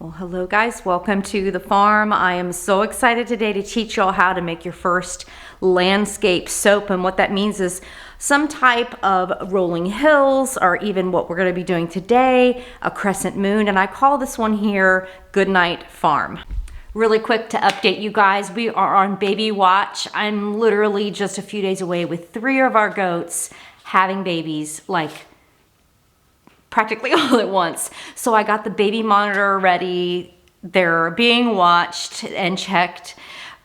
Well, hello guys, welcome to the farm. I am so excited today to teach y'all how to make your first landscape soap, and what that means is some type of rolling hills, or even what we're going to be doing today, a crescent moon, and I call this one here Goodnight Farm. Really quick to update you guys, we are on baby watch. I'm literally just a few days away with 3 of our goats having babies, like practically all at once. So I got the baby monitor ready. They're being watched and checked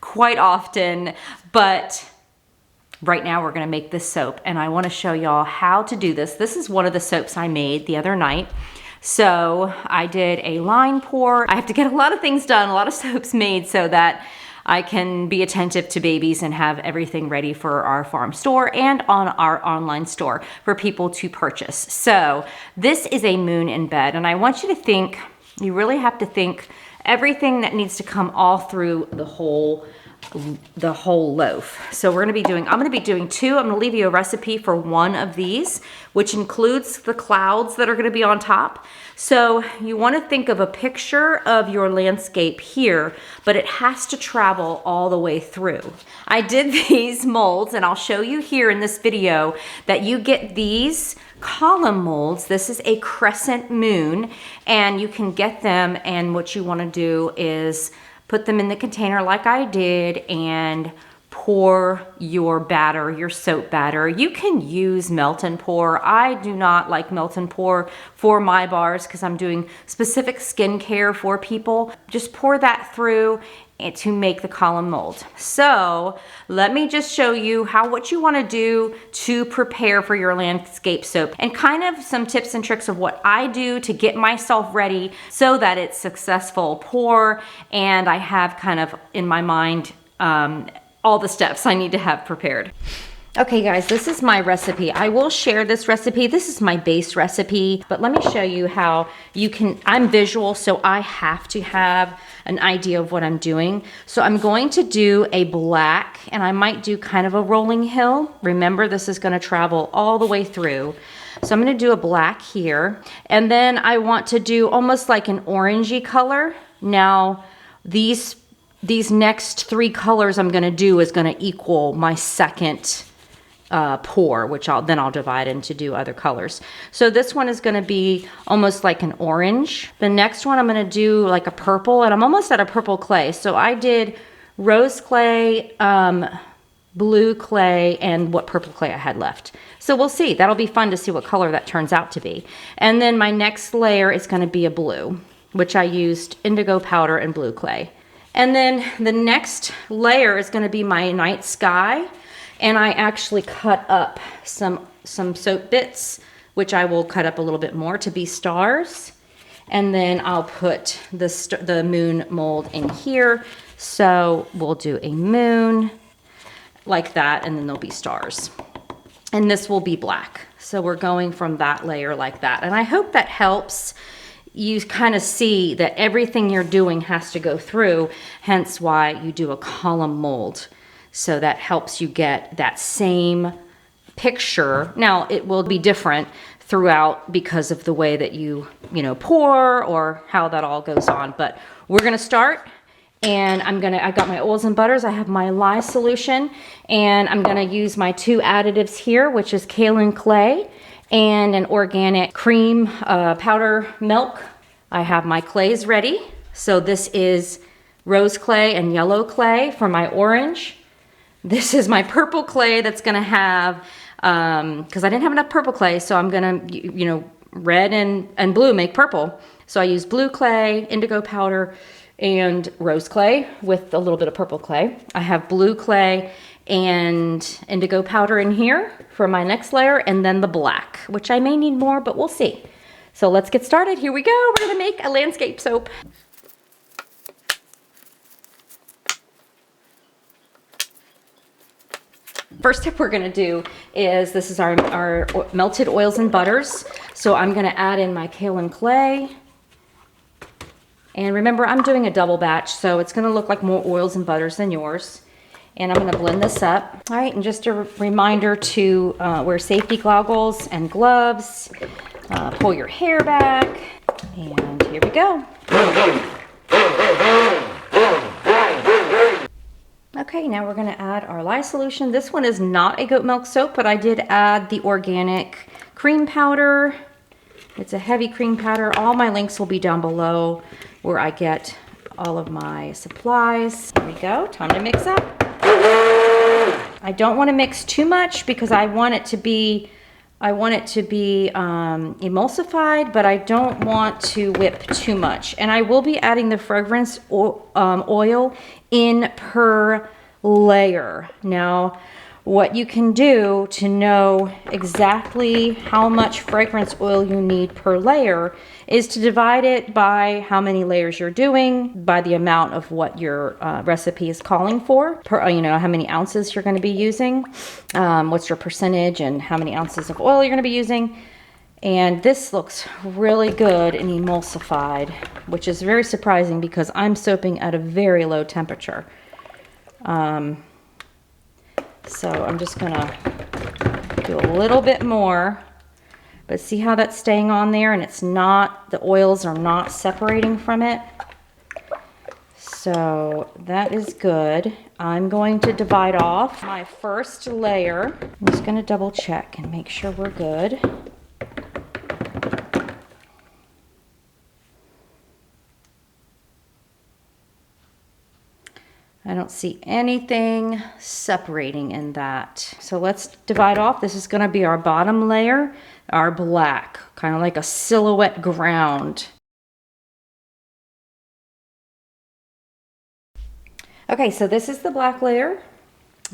quite often, but right now we're gonna make this soap, and I wanna show y'all how to do this. This is one of the soaps I made the other night. So I did a line pour. I have to get a lot of things done, a lot of soaps made so that I can be attentive to babies and have everything ready for our farm store and on our online store for people to purchase. So this is a moon in bed, and I want you to think, you really have to think everything that needs to come all through the whole loaf. So I'm gonna be doing 2. I'm gonna leave you a recipe for 1 of these, which includes the clouds that are gonna be on top. So you wanna think of a picture of your landscape here, but it has to travel all the way through. I did these molds, and I'll show you here in this video that you get these column molds. This is a crescent moon, and you can get them, and what you wanna do is put them in the container like I did and pour your batter, your soap batter. You can use melt and pour. I do not like melt and pour for my bars because I'm doing specific skincare for people. Just pour that through to make the column mold. So let me just show you what you want to do to prepare for your landscape soap, and kind of some tips and tricks of what I do to get myself ready so that it's successful pour, and I have kind of in my mind all the steps I need to have prepared. Okay guys, this is my recipe. I will share this recipe. This is my base recipe, but let me show you how you can, I'm visual, so I have to have an idea of what I'm doing. So I'm going to do a black, and I might do kind of a rolling hill. Remember, this is gonna travel all the way through. So I'm gonna do a black here, and then I want to do almost like an orangey color. Now, these next 3 colors I'm gonna do is gonna equal my second pour, which I'll divide into do other colors. So this one is going to be almost like an orange. The next one I'm going to do like a purple, and I'm almost at a purple clay. So I did rose clay, blue clay, and what purple clay I had left. So we'll see. That'll be fun to see what color that turns out to be. And then my next layer is going to be a blue, which I used indigo powder and blue clay. And then the next layer is going to be my night sky. And I actually cut up some soap bits, which I will cut up a little bit more to be stars. And then I'll put the moon mold in here. So we'll do a moon like that, and then there'll be stars. And this will be black. So we're going from that layer like that. And I hope that helps you kind of see that everything you're doing has to go through, hence why you do a column mold. So that helps you get that same picture. Now, it will be different throughout because of the way that you pour, or how that all goes on. But we're gonna start, and I got my oils and butters. I have my Lye Solution, and I'm gonna use my 2 additives here, which is kaolin clay and an organic cream powder milk. I have my clays ready. So this is rose clay and yellow clay for my orange. This is my purple clay that's gonna have, because I didn't have enough purple clay, so I'm gonna, red and blue make purple. So I use blue clay, indigo powder, and rose clay with a little bit of purple clay. I have blue clay and indigo powder in here for my next layer, and then the black, which I may need more, but we'll see. So let's get started. Here we go. We're gonna make a landscape soap. First step we're gonna do is, this is our melted oils and butters. So I'm gonna add in my kaolin clay. And remember, I'm doing a double batch, so it's gonna look like more oils and butters than yours. And I'm gonna blend this up. All right, and just a reminder to wear safety goggles and gloves. Pull your hair back, and here we go. Okay, now we're gonna add our lye solution. This one is not a goat milk soap, but I did add the organic cream powder. It's a heavy cream powder. All my links will be down below where I get all of my supplies. There we go, time to mix up. I don't wanna mix too much because I want it to be emulsified, but I don't want to whip too much. And I will be adding the fragrance oil in per layer. Now, what you can do to know exactly how much fragrance oil you need per layer is to divide it by how many layers you're doing, by the amount of what your recipe is calling for, per, you know, how many ounces you're going to be using, what's your percentage and how many ounces of oil you're going to be using. And this looks really good and emulsified, which is very surprising because I'm soaping at a very low temperature. So I'm just gonna do a little bit more, but see how that's staying on there and it's not, the oils are not separating from it. So that is good. I'm going to divide off my first layer. I'm just gonna double check and make sure we're good. I don't see anything separating in that. So let's divide off. This is gonna be our bottom layer, our black, kind of like a silhouette ground. Okay, so this is the black layer,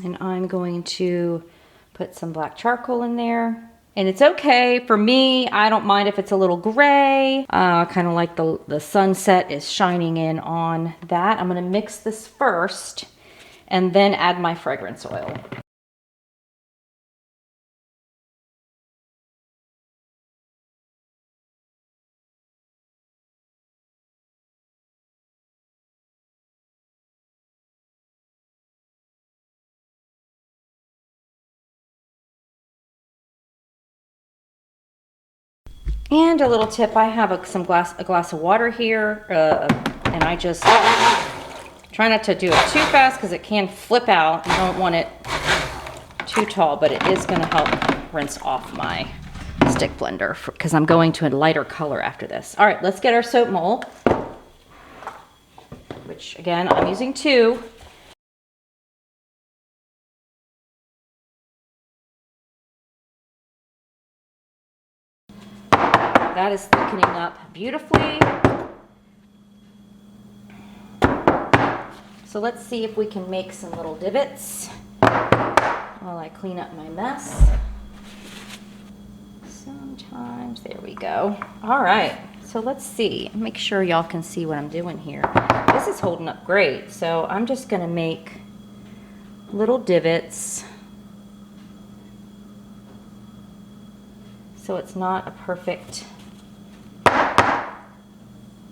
and I'm going to put some black charcoal in there. And it's okay for me, I don't mind if it's a little gray, kind of like the sunset is shining in on that. I'm gonna mix this first and then add my fragrance oil. And a little tip, I have a glass of water here, and I just try not to do it too fast because it can flip out. You don't want it too tall, but it is gonna help rinse off my stick blender because I'm going to a lighter color after this. All right, let's get our soap mold, which again, I'm using 2. That is thickening up beautifully. So let's see if we can make some little divots while I clean up my mess. Sometimes, there we go. All right, so let's see. Make sure y'all can see what I'm doing here. This is holding up great. So I'm just gonna make little divots. So it's not a perfect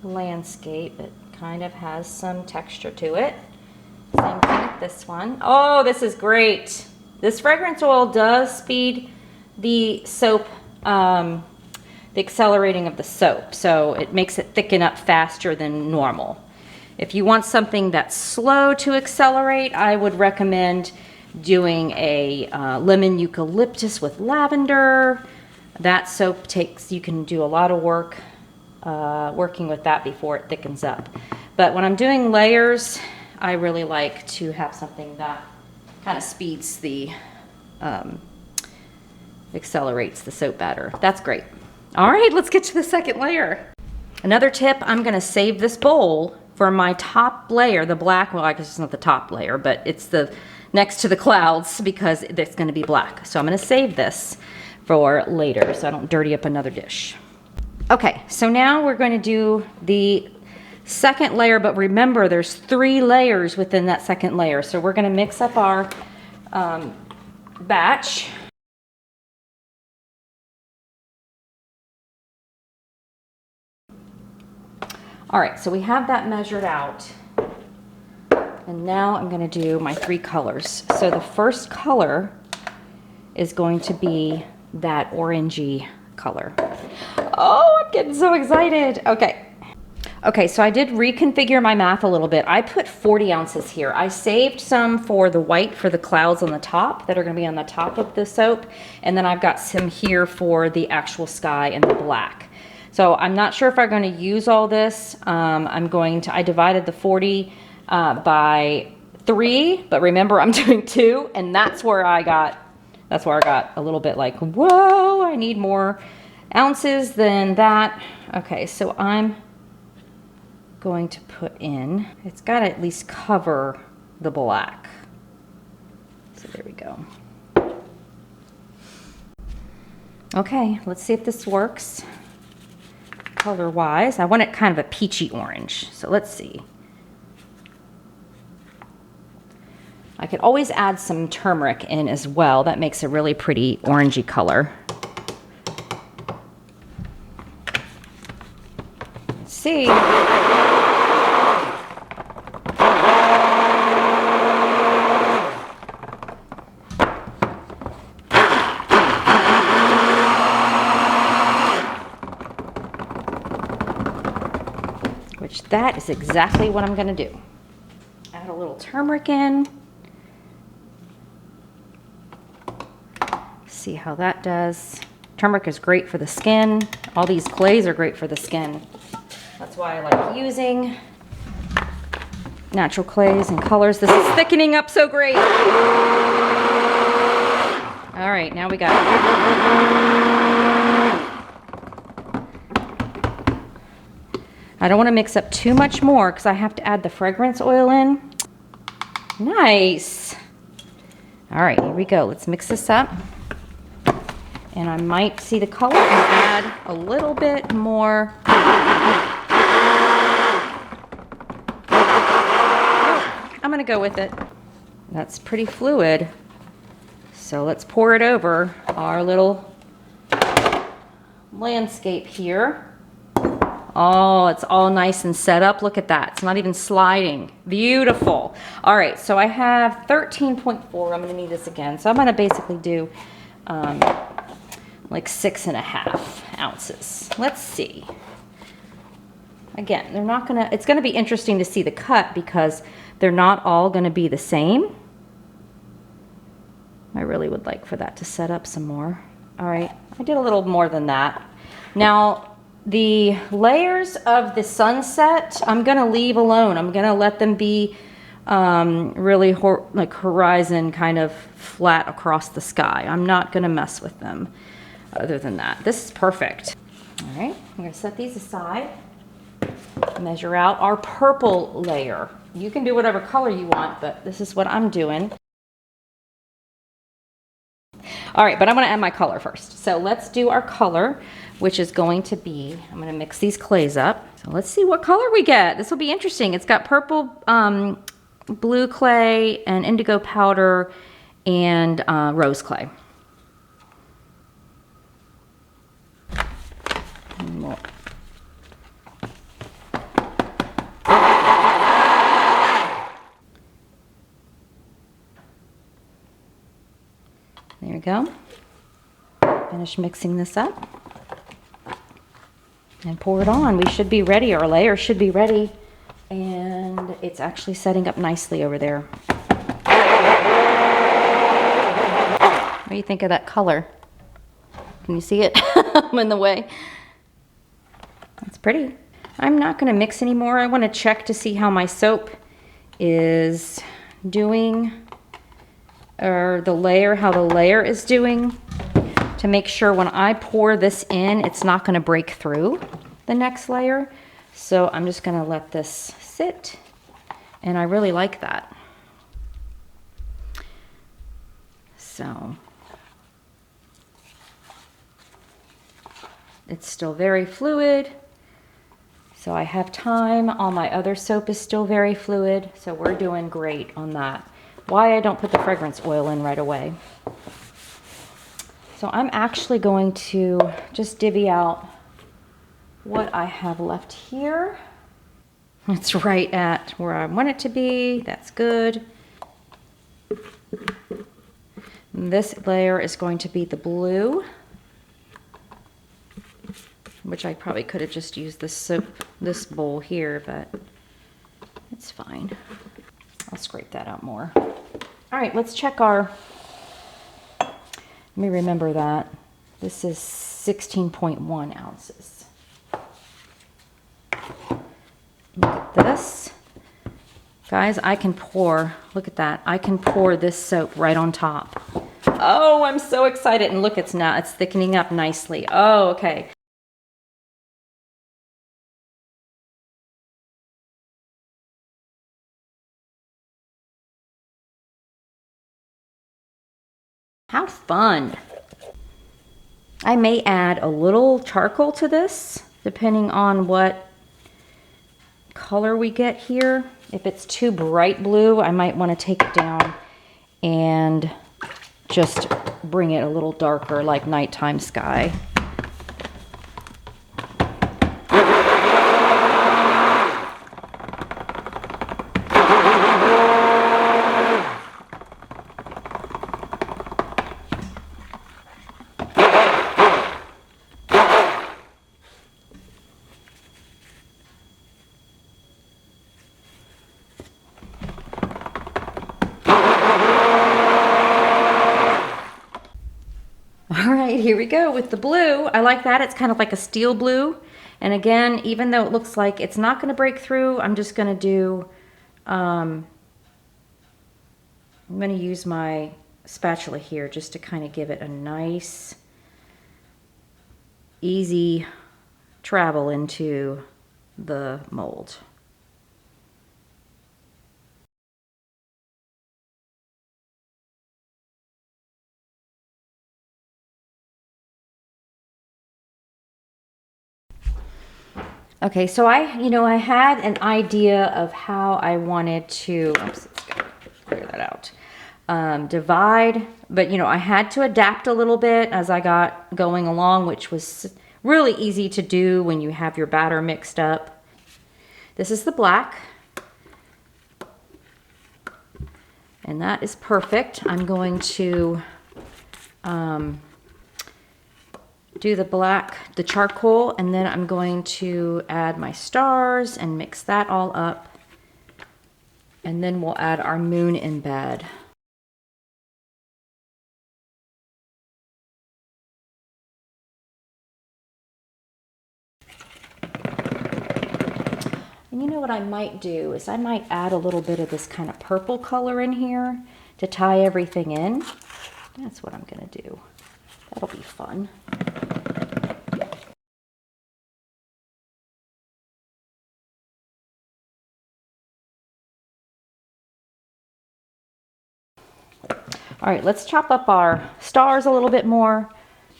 landscape. It kind of has some texture to it. Same thing with this one. Oh, this is great. This fragrance oil does speed the soap, the accelerating of the soap. So it makes it thicken up faster than normal. If you want something that's slow to accelerate, I would recommend doing a lemon eucalyptus with lavender. That soap takes, you can do a lot of work working with that before it thickens up. But when I'm doing layers, I really like to have something that kind of speeds the, accelerates the soap batter. That's great. All right, let's get to the second layer. Another tip, I'm gonna save this bowl for my top layer, the black, well, I guess it's not the top layer, but it's the next to the clouds because it's gonna be black. So I'm gonna save this for later so I don't dirty up another dish. Okay, so now we're going to do the second layer, but remember there's 3 layers within that second layer. So we're going to mix up our batch. All right, so we have that measured out. And now I'm going to do my 3 colors. So the first color is going to be that orangey color. Oh, I'm getting so excited. Okay. Okay, so I did reconfigure my math a little bit. I put 40 ounces here. I saved some for the white for the clouds on the top that are going to be on the top of the soap. And then I've got some here for the actual sky and the black. So I'm not sure if I'm going to use all this. I divided the 40 by 3, but remember I'm doing 2, and that's where I got a little bit like, whoa, I need more ounces than that. Okay, so I'm going to put in, it's got to at least cover the black. So there we go. Okay, let's see if this works color wise. I want it kind of a peachy orange, so let's see. I could always add some turmeric in as well. That makes a really pretty orangey color. Let's see. Which that is exactly what I'm going to do. Add a little turmeric in. See how that does. Turmeric is great for the skin. All these clays are great for the skin. That's why I like using natural clays and colors. This is thickening up so great. All right, now we got it. I don't want to mix up too much more because I have to add the fragrance oil in. Nice. All right, here we go. Let's mix this up. And I might see the color and add a little bit more. I'm going to go with it. That's pretty fluid. So let's pour it over our little landscape here. Oh, it's all nice and set up. Look at that. It's not even sliding. Beautiful. All right, so I have 13.4. I'm going to need this again. So I'm going to basically do like 6.5 ounces. Let's see. Again, it's going to be interesting to see the cut because they're not all going to be the same. I really would like for that to set up some more. All right, I did a little more than that. Now, the layers of the sunset, I'm going to leave alone. I'm going to let them be really like horizon kind of flat across the sky. I'm not going to mess with them other than that. This is perfect. All right, I'm going to set these aside. Measure out our purple layer. You can do whatever color you want, but this is what I'm doing. All right, but I'm going to add my color first. So let's do our color, which is going to be, I'm going to mix these clays up. So let's see what color we get. This will be interesting. It's got purple, blue clay, and indigo powder, and rose clay. There we go. Finish mixing this up and pour it on. We should be ready. Our layer should be ready, and it's actually setting up nicely over there. What do you think of that color? Can you see it? I'm in the way. It's pretty. I'm not going to mix anymore. I want to check to see how my soap is doing, or how the layer is doing, to make sure when I pour this in, it's not going to break through the next layer. So I'm just going to let this sit, and I really like that. So it's still very fluid, so I have time. All my other soap is still very fluid, so we're doing great on that. Why I don't put the fragrance oil in right away. So I'm actually going to just divvy out what I have left here. It's right at where I want it to be. That's good. This layer is going to be the blue. which I probably could have just used this soap, this bowl here, but it's fine. I'll scrape that out more. All right, let's check our, let me remember that. This is 16.1 ounces. Look at this. Guys, I can pour, look at that. I can pour this soap right on top. Oh, I'm so excited. And look, it's thickening up nicely. Oh, okay. How fun. I may add a little charcoal to this, depending on what color we get here. If it's too bright blue, I might want to take it down and just bring it a little darker, like nighttime sky. All right, here we go with the blue. I like that. It's kind of like a steel blue. And again, even though it looks like it's not going to break through, I'm just going to do, I'm going to use my spatula here just to kind of give it a nice, easy travel into the mold. Okay, so I had an idea of how I wanted to, oops, let's clear that out, divide, but I had to adapt a little bit as I got going along, which was really easy to do when you have your batter mixed up. This is the black, and that is perfect. I'm going to do the black, the charcoal, and then I'm going to add my stars and mix that all up. And then we'll add our moon embed. And you know what I might do is I might add a little bit of this kind of purple color in here to tie everything in. That's what I'm gonna do. That'll be fun. All right, let's chop up our stars a little bit more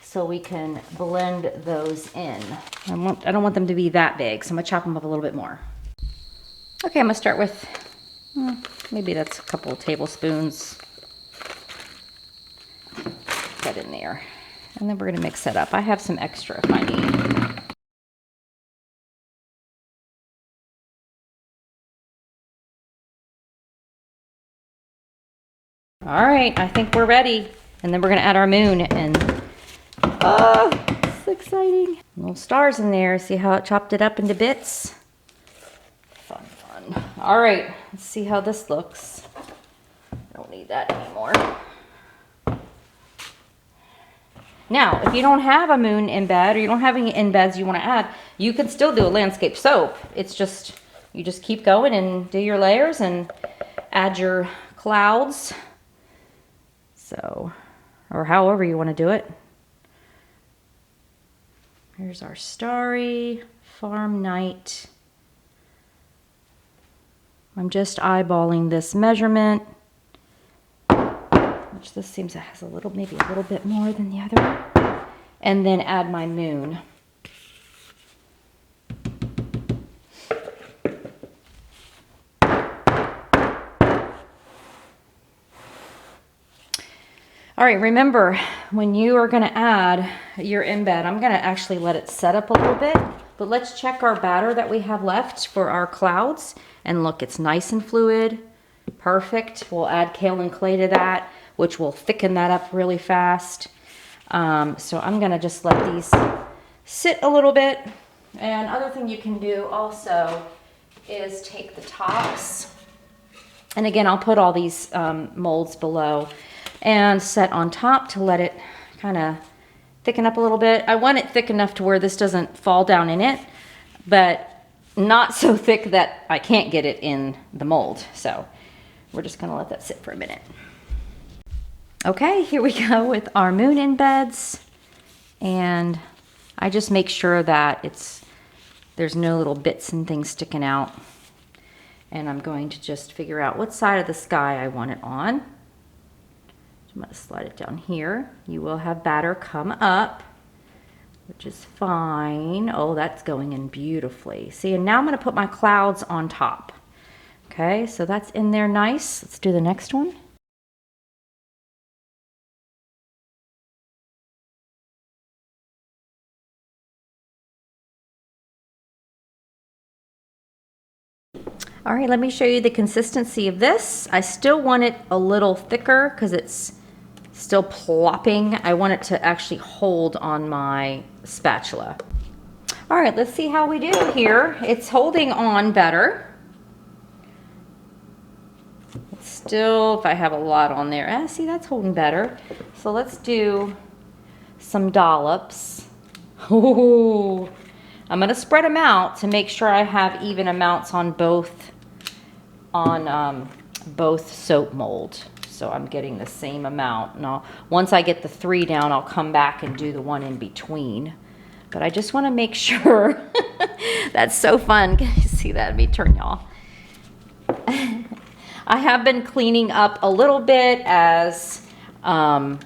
so we can blend those in. I don't want them to be that big, so I'm gonna chop them up a little bit more. Okay, I'm gonna start with, maybe that's a couple of tablespoons. Put in there. And then we're gonna mix that up. I have some extra if I need. All right, I think we're ready. And then we're gonna add our moon and, oh, it's exciting. Little stars in there, see how it chopped it up into bits? Fun, fun. All right, let's see how this looks. Don't need that anymore. Now, if you don't have a moon embed or you don't have any embeds you wanna add, you can still do a landscape soap. It's just, you just keep going and do your layers and add your clouds. So, or however you want to do it. Here's our starry farm night. I'm just eyeballing this measurement, which this seems to has maybe a little bit more than the other one. And then add my moon. All right, remember, when you are gonna add your embed, I'm gonna actually let it set up a little bit, but let's check our batter that we have left for our clouds. And look, it's nice and fluid, perfect. We'll add kaolin clay to that, which will thicken that up really fast. So I'm gonna just let these sit a little bit. And other thing you can do also is take the tops, and again, I'll put all these molds below and set on top to let it kind of thicken up a little bit. I want it thick enough to where this doesn't fall down in it, but not so thick that I can't get it in the mold. So we're just gonna let that sit for a minute. Okay, here we go with our moon embeds. And I just make sure that there's no little bits and things sticking out. And I'm going to just figure out what side of the sky I want it on. I'm going to slide it down here. You will have batter come up, which is fine. Oh, that's going in beautifully. See, and now I'm going to put my clouds on top. Okay, so that's in there nice. Let's do the next one. All right, let me show you the consistency of this. I still want it a little thicker because it's still plopping. I want it to actually hold on my spatula. All right, let's see how we do here. It's holding on better. It's still, if I have a lot on there, see, that's holding better. So let's do some dollops. Ooh. I'm gonna spread them out to make sure I have even amounts on both soap mold. So I'm getting the same amount. And once I get the 3 down, I'll come back and do the one in between. But I just wanna make sure. That's so fun. Can you see that? Let me turn y'all. I have been cleaning up a little bit as I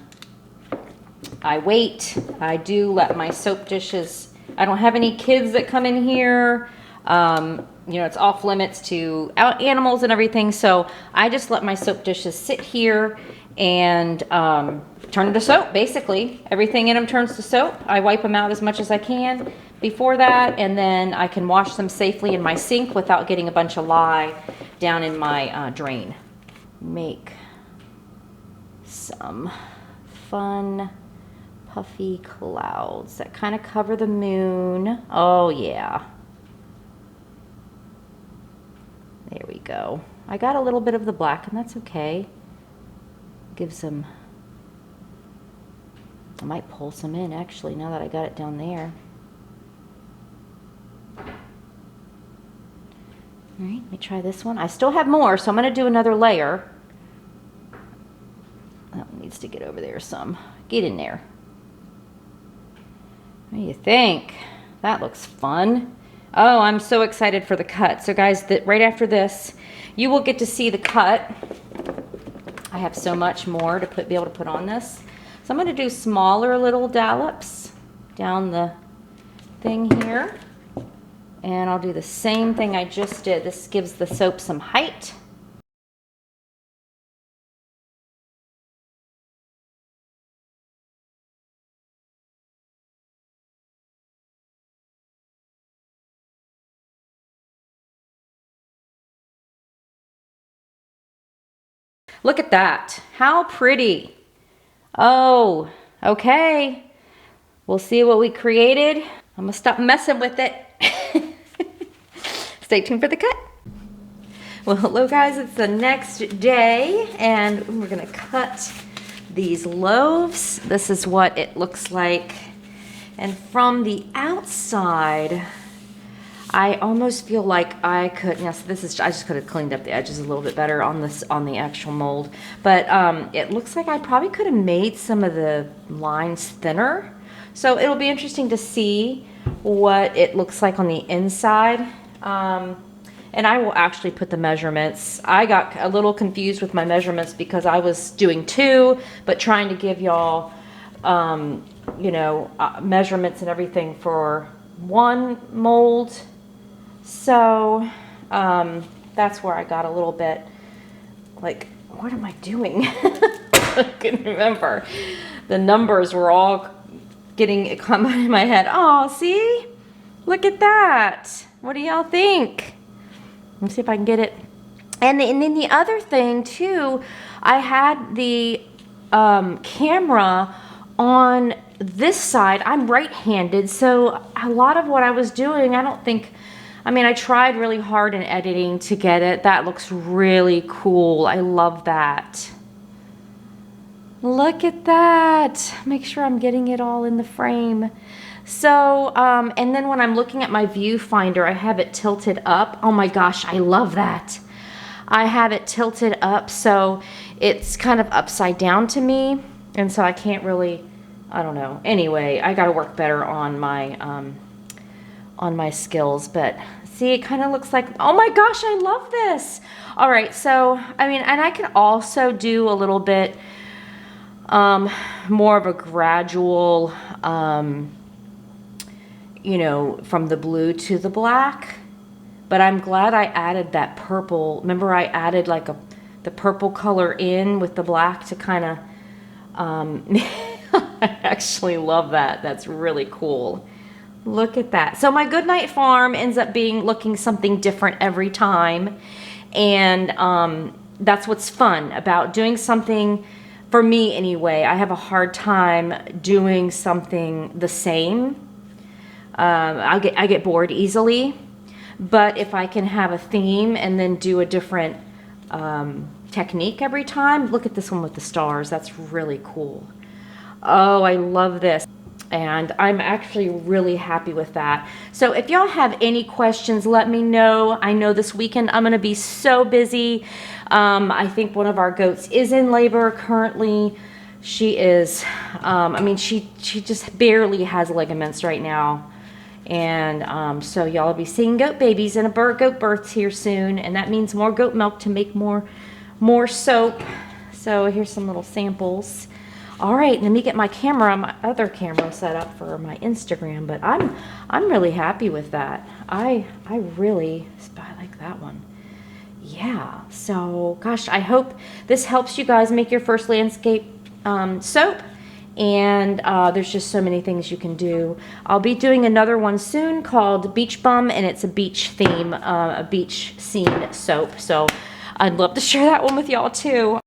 wait. I do let my soap dishes, I don't have any kids that come in here. You know, it's off limits to animals and everything. So I just let my soap dishes sit here and turn to soap, basically. Everything in them turns to soap. I wipe them out as much as I can before that, and then I can wash them safely in my sink without getting a bunch of lye down in my drain. Make some fun puffy clouds that kind of cover the moon. Oh yeah. There we go. I got a little bit of the black, and that's okay. Gives them, I might pull some in actually now that I got it down there. All right, let me try this one. I still have more, so I'm going to do another layer. That one needs to get over there some. Get in there. What do you think? That looks fun. Oh, I'm so excited for the cut. So guys, right after this, you will get to see the cut. I have so much more to be able to put on this. So I'm going to do smaller little dollops down the thing here. And I'll do the same thing I just did. This gives the soap some height. Look at that. How pretty. Oh, okay. We'll see what we created. I'm gonna stop messing with it. Stay tuned for the cut. Well, hello guys, it's the next day and we're gonna cut these loaves. This is what it looks like. And from the outside, I almost feel like I could, yes, this is, I just could have cleaned up the edges a little bit better on this, on the actual mold. But it looks like I probably could have made some of the lines thinner. So it'll be interesting to see what it looks like on the inside. And I will actually put the measurements. I got a little confused with my measurements because I was doing 2, but trying to give y'all, you know, measurements and everything for 1 mold. So that's where I got a little bit like, what am I doing? I couldn't remember. The numbers were all getting come in my head. Oh, see? Look at that. What do y'all think? Let me see if I can get it. And then the other thing too, I had the camera on this side, I'm right-handed, so a lot of what I was doing, I mean, I tried really hard in editing to get it. That looks really cool. I love that. Look at that. Make sure I'm getting it all in the frame. So, and then when I'm looking at my viewfinder, I have it tilted up. Oh my gosh, I love that. I have it tilted up, so it's kind of upside down to me. And so I can't really, I don't know. Anyway, I got to work better on my skills, but see, it kind of looks like, oh my gosh, I love this. All right, so, I mean, and I can also do a little bit more of a gradual, you know, from the blue to the black. But I'm glad I added that purple. Remember, I added like the purple color in with the black to kind of, I actually love that. That's really cool. Look at that. So my Goodnight Farm ends up looking something different every time. And that's what's fun about doing something, for me anyway. I have a hard time doing something the same. I get bored easily. But if I can have a theme and then do a different technique every time. Look at this one with the stars. That's really cool. Oh, I love this. And I'm actually really happy with that. So if y'all have any questions, let me know. I know this weekend I'm going to be so busy. I think one of our goats is in labor currently. She is, I mean, she just barely has ligaments right now. And so y'all will be seeing goat babies and goat births here soon. And that means more goat milk to make more soap. So here's some little samples. All right, let me get my other camera set up for my Instagram, but I'm really happy with that. I like that one. Yeah, so gosh, I hope this helps you guys make your first landscape soap. And there's just so many things you can do. I'll be doing another one soon called Beach Bum, and it's a beach theme, a beach scene soap. So I'd love to share that one with y'all too.